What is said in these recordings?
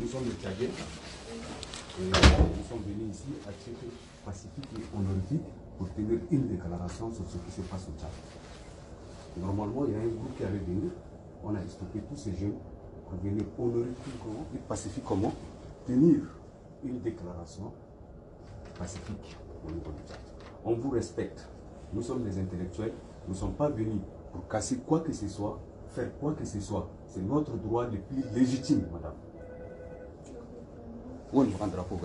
Nous sommes les Tchadiens. Et nous sommes venus ici à titre pacifique et honorifique pour tenir une déclaration sur ce qui se passe au Tchad. Normalement, il y a un groupe qui allait venir. On a stoppé tous ces jeunes pour venir honorifiquement et pacifiquement tenir une déclaration pacifique au niveau du Tchad. On vous respecte. Nous sommes des intellectuels. Nous ne sommes pas venus pour casser quoi que ce soit, faire quoi que ce soit. C'est notre droit le plus légitime, madame. Où est le drapeau?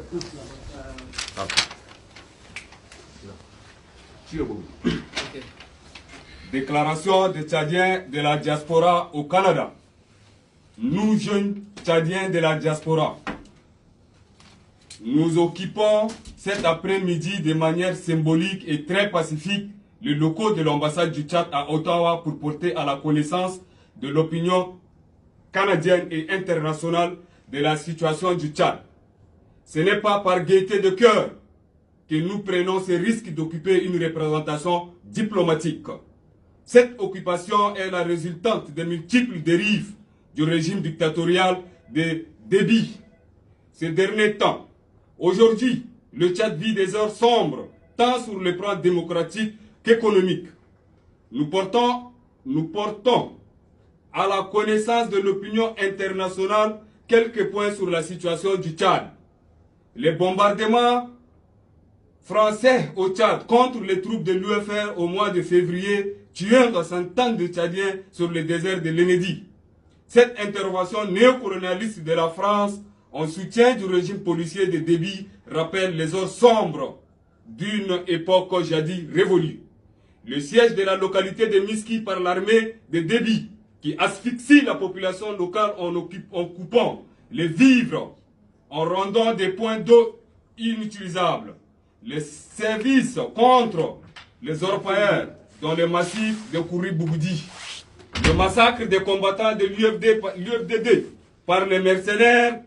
Déclaration des Tchadiens de la diaspora au Canada. Nous, jeunes Tchadiens de la diaspora, nous occupons cet après-midi de manière symbolique et très pacifique les locaux de l'ambassade du Tchad à Ottawa pour porter à la connaissance de l'opinion canadienne et internationale de la situation du Tchad. Ce n'est pas par gaieté de cœur que nous prenons ce risque d'occuper une représentation diplomatique. Cette occupation est la résultante des multiples dérives du régime dictatorial de Déby ces derniers temps. Aujourd'hui, le Tchad vit des heures sombres, tant sur le plan démocratique qu'économique. Nous portons à la connaissance de l'opinion internationale quelques points sur la situation du Tchad. Les bombardements français au Tchad contre les troupes de l'UFR au mois de février, tuant des centaines de Tchadiens sur le désert de l'Enedi. Cette intervention néocolonialiste de la France en soutien du régime policier de Déby rappelle les heures sombres d'une époque jadis révolue. Le siège de la localité de Miski par l'armée de Déby, qui asphyxie la population locale en coupant les vivres, en rendant des points d'eau inutilisables. Les services contre les orpailleurs dans le massif de Kouri-Bougoudi. Le massacre des combattants de l'UFDD par les mercenaires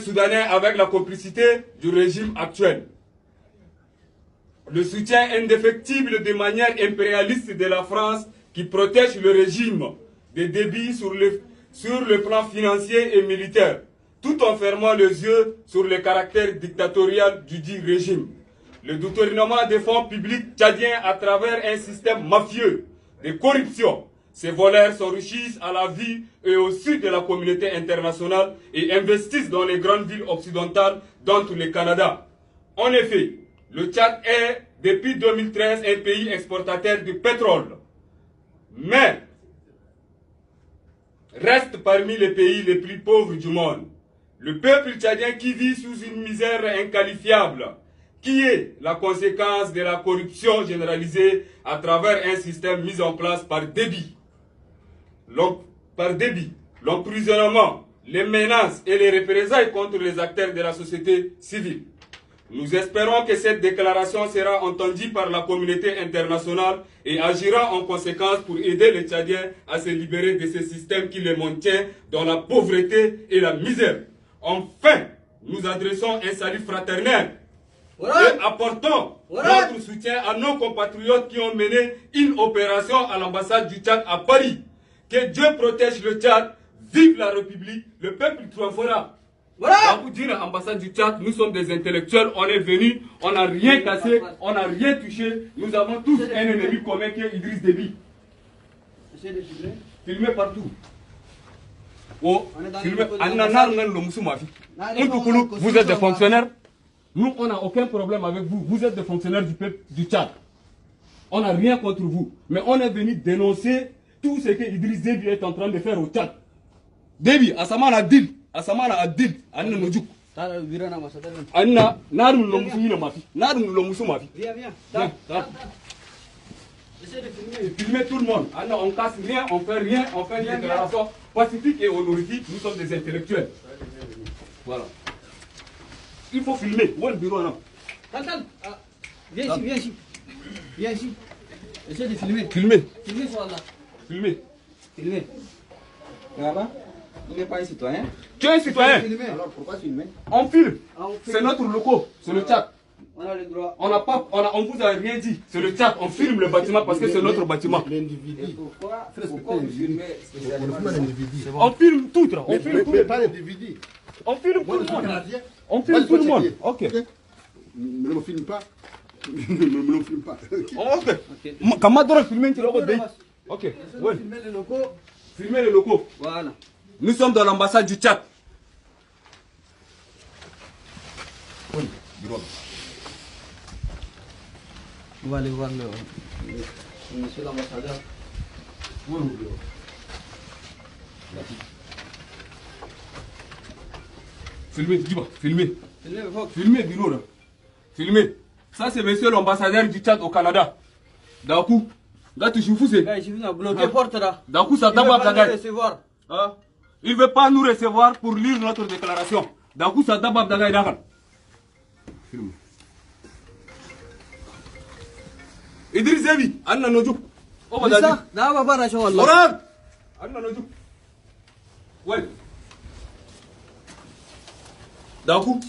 soudanais avec la complicité du régime actuel. Le soutien indéfectible de manière impérialiste de la France qui protège le régime de Déby sur le plan financier et militaire, tout en fermant les yeux sur le caractère dictatorial du dit régime. Le détournement des fonds publics tchadiens à travers un système mafieux de corruption. Ces voleurs s'enrichissent à la vie et au sud de la communauté internationale et investissent dans les grandes villes occidentales, dont le Canada. En effet, le Tchad est, depuis 2013, un pays exportateur de pétrole, mais reste parmi les pays les plus pauvres du monde. Le peuple tchadien qui vit sous une misère inqualifiable, qui est la conséquence de la corruption généralisée à travers un système mis en place par Déby. L'emprisonnement, les menaces et les représailles contre les acteurs de la société civile. Nous espérons que cette déclaration sera entendue par la communauté internationale et agira en conséquence pour aider les Tchadiens à se libérer de ce système qui les maintient dans la pauvreté et la misère. Enfin, nous adressons un salut fraternel et apportons notre soutien à nos compatriotes qui ont mené une opération à l'ambassade du Tchad à Paris. Que Dieu protège le Tchad, vive la République, le peuple triomphera. Voilà. Pour dire à l'ambassade du Tchad, nous sommes des intellectuels, on est venus, on n'a rien cassé, on n'a rien touché. Nous avons tous un ennemi commun qui est Idriss Déby. Filmez partout. Oh, filmez. Vous êtes des fonctionnaires. Nous, on n'a aucun problème avec vous. Vous êtes des fonctionnaires du peuple du Tchad. On n'a rien contre vous. Mais on est venu dénoncer tout ce que Idriss Déby est en train de faire au Tchad. Déby, Asamana Adil. Asamana Adil. Anna Nojuk. Anna, Narun Lomusu Mafi. Narun Lomusu Mafi. Viens. Essayez de filmer. Filmez tout le monde. Anna, on casse rien, on fait rien, on fait une déclaration pacifique et honorifique. Nous sommes des intellectuels. Voilà. Il faut filmer. Où est le bureau là? Viens ici. Essayez de filmer. Filmez. Filmez, voilà. Filmez. Là-bas, il n'est pas un citoyen. Tu es un citoyen. Alors pourquoi filmer? On filme. C'est notre loco. C'est le Tchad. On a le droit. On vous a rien dit. C'est le Tchad. On filme le bâtiment parce que c'est notre bâtiment. L'individu. Pourquoi vous filmez spécialement l'individu? On filme tout. On filme tout. Mais pas l'individu. On filme tout le monde. Canadien. On filme tout le monde. Ok. Ne me filme pas. Ne me filme pas. On va faire. Quand on filme, tu l'as. Ok. Ouais. Filmer les locaux. Filmer les locaux. Voilà. Nous sommes dans l'ambassade du Tchad. Oui, On va aller voir le monsieur l'ambassadeur. Filmez, dis-moi, filmez. Filmez, Fox. Filmez, bureau là. Filmez. Ça, c'est monsieur l'ambassadeur du Tchad au Canada. D'un coup, là, tu joues c'est. Gars, il suffit de bloquer porte là. D'un coup, ça Il veut tape pas à nous recevoir. Hein? Il ne veut pas nous recevoir pour lire notre déclaration. D'un coup, ça tape à Dagaï. Filme. Idriss Zebi, Anna Nojuk. Oh, C'est ça? Là, on va voir la chose. Oran! Anna Nojuk. Ouais. D'un coup.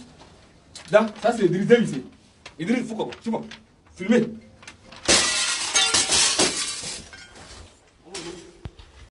Ça, c'est Idriss Zebi. Idriss, faut quoi? Filmez.